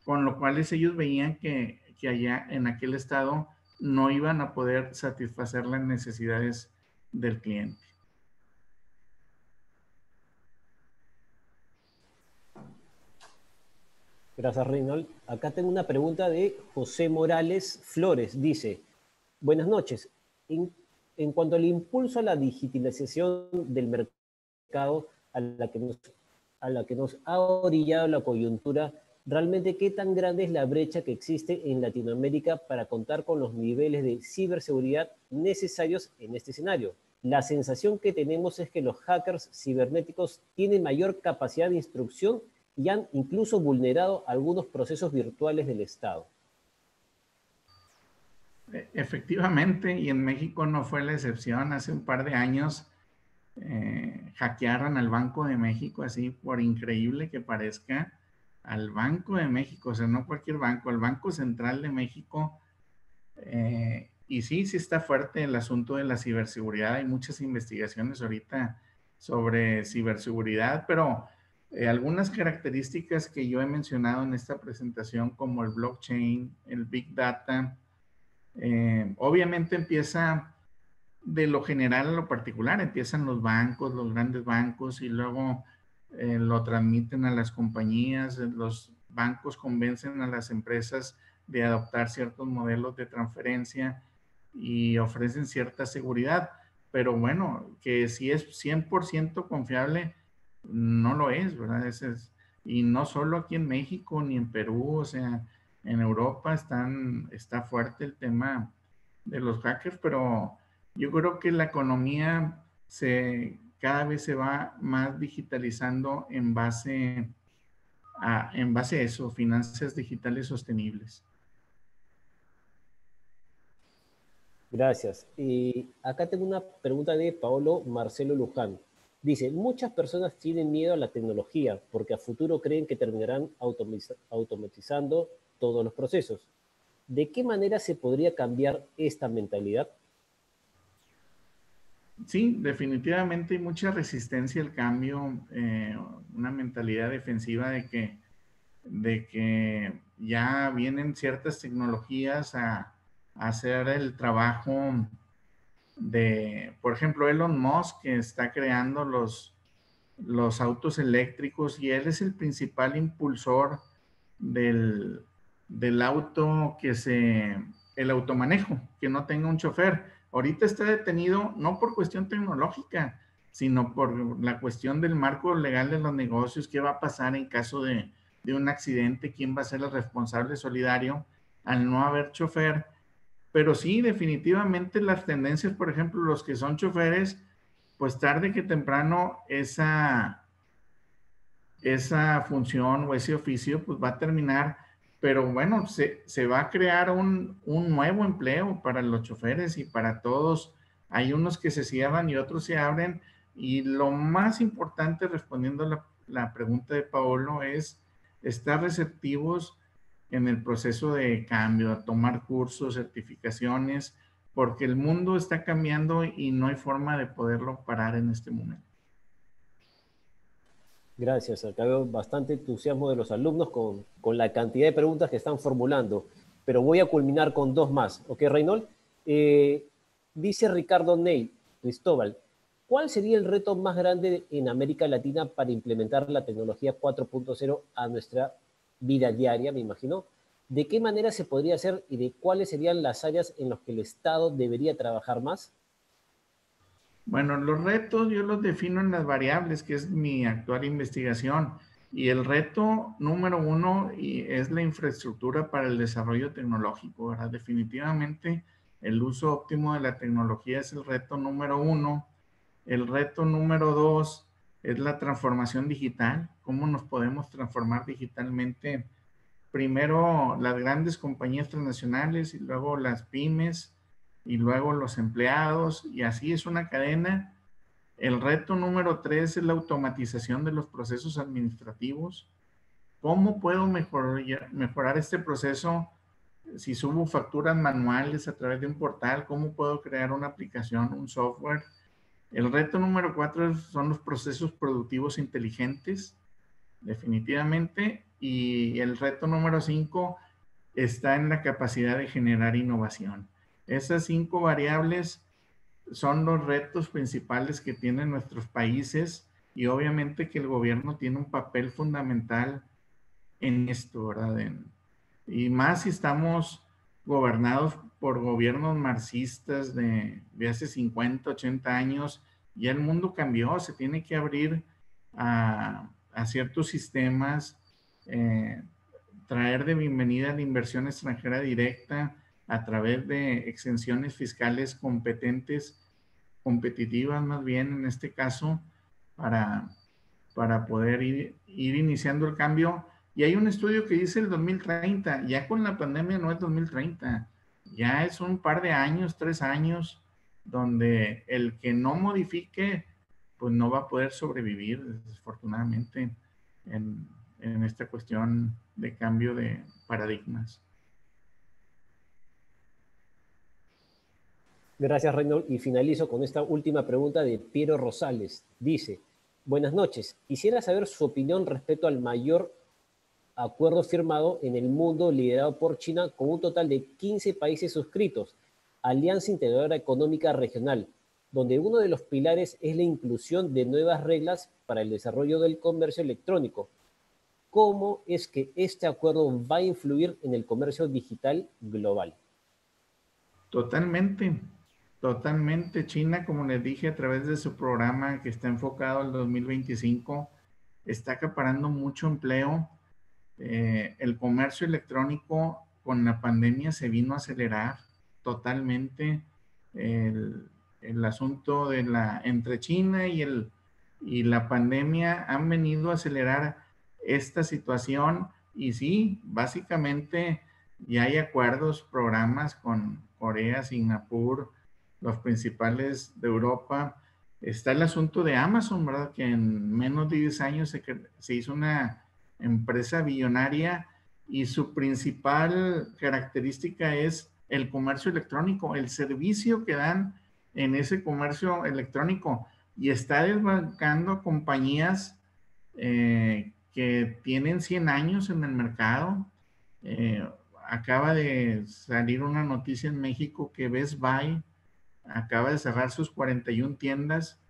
con lo cual ellos veían que allá en aquel estado no iban a poder satisfacer las necesidades del cliente. Gracias, Reynold. Acá tengo una pregunta de José Morales Flores. Dice, buenas noches. En cuanto al impulso a la digitalización del mercado a la que nos ha orillado la coyuntura, ¿realmente qué tan grande es la brecha que existe en Latinoamérica para contar con los niveles de ciberseguridad necesarios en este escenario? La sensación que tenemos es que los hackers cibernéticos tienen mayor capacidad de instrucción y han incluso vulnerado algunos procesos virtuales del Estado. Efectivamente, y en México no fue la excepción. Hace un par de años hackearon al Banco de México, así por increíble que parezca, al Banco de México, o sea, no cualquier banco, al Banco Central de México. Y sí está fuerte el asunto de la ciberseguridad. Hay muchas investigaciones ahorita sobre ciberseguridad, pero algunas características que yo he mencionado en esta presentación, como el blockchain, el big data, obviamente empieza de lo general a lo particular. Empiezan los bancos, los grandes bancos, y luego lo transmiten a las compañías. Los bancos convencen a las empresas de adoptar ciertos modelos de transferencia y ofrecen cierta seguridad. Pero bueno, que si es 100% confiable, no lo es, ¿verdad? Y no solo aquí en México ni en Perú, o sea, en Europa está fuerte el tema de los hackers, pero yo creo que la economía cada vez se va más digitalizando en base a eso, finanzas digitales sostenibles. Gracias. Acá tengo una pregunta de Paolo Marcelo Luján. Dice, muchas personas tienen miedo a la tecnología porque a futuro creen que terminarán automatizando todos los procesos. ¿De qué manera se podría cambiar esta mentalidad? Sí, definitivamente hay mucha resistencia al cambio, una mentalidad defensiva de que ya vienen ciertas tecnologías a hacer el trabajo por ejemplo, Elon Musk, que está creando los autos eléctricos, y él es el principal impulsor del, del auto el automanejo, que no tenga un chofer. Ahorita está detenido no por cuestión tecnológica, sino por la cuestión del marco legal de los negocios. ¿Qué va a pasar en caso de un accidente? ¿Quién va a ser el responsable solidario al no haber chofer? Pero sí, definitivamente las tendencias, por ejemplo, los que son choferes, pues tarde que temprano esa función o ese oficio pues va a terminar. Pero bueno, se va a crear un nuevo empleo para los choferes y para todos. Hay unos que se cierran y otros se abren. Y lo más importante, respondiendo a la pregunta de Paolo, es estar receptivos en el proceso de cambio, a tomar cursos, certificaciones, porque el mundo está cambiando y no hay forma de poderlo parar en este momento. Gracias. Acá veo bastante entusiasmo de los alumnos con la cantidad de preguntas que están formulando, pero voy a culminar con dos más. ¿Ok, Reynold? Dice Ricardo Ney, Cristóbal, ¿cuál sería el reto más grande en América Latina para implementar la tecnología 4.0 a nuestra vida diaria, me imagino? ¿De qué manera se podría hacer y de cuáles serían las áreas en las que el Estado debería trabajar más? Bueno, los retos yo los defino en las variables, que es mi actual investigación. Y el reto número uno es la infraestructura para el desarrollo tecnológico, ¿verdad? Definitivamente el uso óptimo de la tecnología es el reto número uno. El reto número dos es la transformación digital. ¿Cómo nos podemos transformar digitalmente? Primero las grandes compañías transnacionales y luego las pymes y luego los empleados y así es una cadena. El reto número tres es la automatización de los procesos administrativos. ¿Cómo puedo mejorar este proceso? Si subo facturas manuales a través de un portal, ¿cómo puedo crear una aplicación, un software? El reto número cuatro son los procesos productivos inteligentes, definitivamente. Y el reto número cinco está en la capacidad de generar innovación. Esas cinco variables son los retos principales que tienen nuestros países y obviamente que el gobierno tiene un papel fundamental en esto, ¿verdad? Y más si estamos gobernados por gobiernos marxistas de hace 50, 80 años, ya el mundo cambió, se tiene que abrir a ciertos sistemas, eh, traer de bienvenida la inversión extranjera directa a través de exenciones fiscales competentes, competitivas más bien en este caso, para, para poder ir iniciando el cambio. Y hay un estudio que dice el 2030, ya con la pandemia no es 2030, ya es un par de años, 3 años, donde el que no modifique, pues no va a poder sobrevivir, desafortunadamente, en esta cuestión de cambio de paradigmas. Gracias, Reynold. Y finalizo con esta última pregunta de Piero Rosales. Dice, buenas noches. Quisiera saber su opinión respecto al mayor acuerdo firmado en el mundo liderado por China con un total de 15 países suscritos, Alianza Integradora Económica Regional, donde uno de los pilares es la inclusión de nuevas reglas para el desarrollo del comercio electrónico. ¿Cómo es que este acuerdo va a influir en el comercio digital global? Totalmente, totalmente. China, como les dije, a través de su programa que está enfocado al 2025, está acaparando mucho empleo. El comercio electrónico con la pandemia se vino a acelerar totalmente. El asunto de entre China y la pandemia han venido a acelerar esta situación y sí, básicamente ya hay acuerdos, programas con Corea, Singapur, los principales de Europa. Está el asunto de Amazon, ¿verdad? Que en menos de 10 años se hizo una empresa billonaria y su principal característica es el comercio electrónico, el servicio que dan en ese comercio electrónico y está desbancando compañías que tienen 100 años en el mercado. Eh, Acaba de salir una noticia en México que Best Buy acaba de cerrar sus 41 tiendas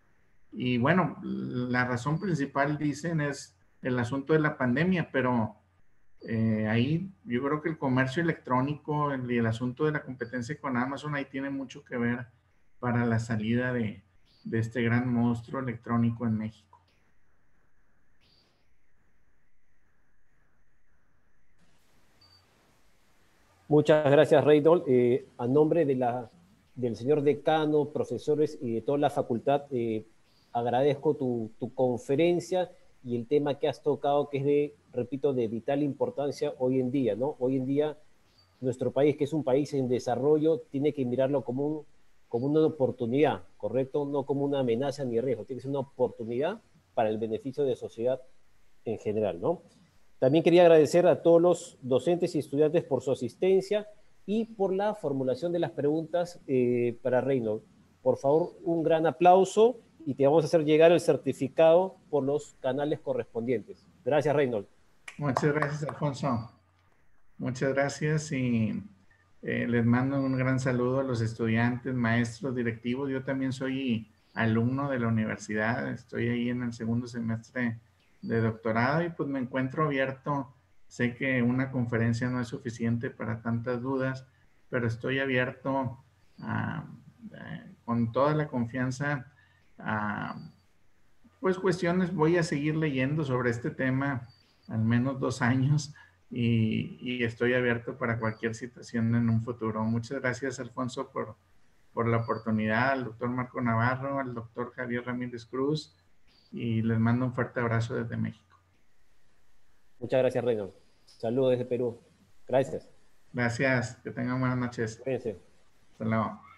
y bueno, la razón principal dicen es el asunto de la pandemia, pero ahí yo creo que el comercio electrónico y el asunto de la competencia con Amazon ahí tiene mucho que ver para la salida de este gran monstruo electrónico en México. Muchas gracias, Reynold. A nombre del señor decano, profesores y de toda la facultad, agradezco tu conferencia y el tema que has tocado, que es repito, de vital importancia hoy en día, ¿no? Hoy en día, nuestro país, que es un país en desarrollo, tiene que mirarlo como una oportunidad, ¿correcto? No como una amenaza ni riesgo, tiene que ser una oportunidad para el beneficio de la sociedad en general, ¿no? También quería agradecer a todos los docentes y estudiantes por su asistencia y por la formulación de las preguntas para Reynold. Por favor, un gran aplauso y te vamos a hacer llegar el certificado por los canales correspondientes. Gracias, Reynold. Muchas gracias, Alfonso. Muchas gracias y les mando un gran saludo a los estudiantes, maestros, directivos. Yo también soy alumno de la universidad, estoy ahí en el segundo semestre de doctorado y pues me encuentro abierto. Sé que una conferencia no es suficiente para tantas dudas, pero estoy abierto con toda la confianza a pues cuestiones. Voy a seguir leyendo sobre este tema al menos 2 años y estoy abierto para cualquier situación en un futuro. Muchas gracias, Alfonso, por la oportunidad, al doctor Marco Navarro, al doctor Javier Ramírez Cruz, y les mando un fuerte abrazo desde México. Muchas gracias, Reynold. Saludos desde Perú. Gracias. Gracias, que tengan buenas noches. Cuídense. Hasta luego.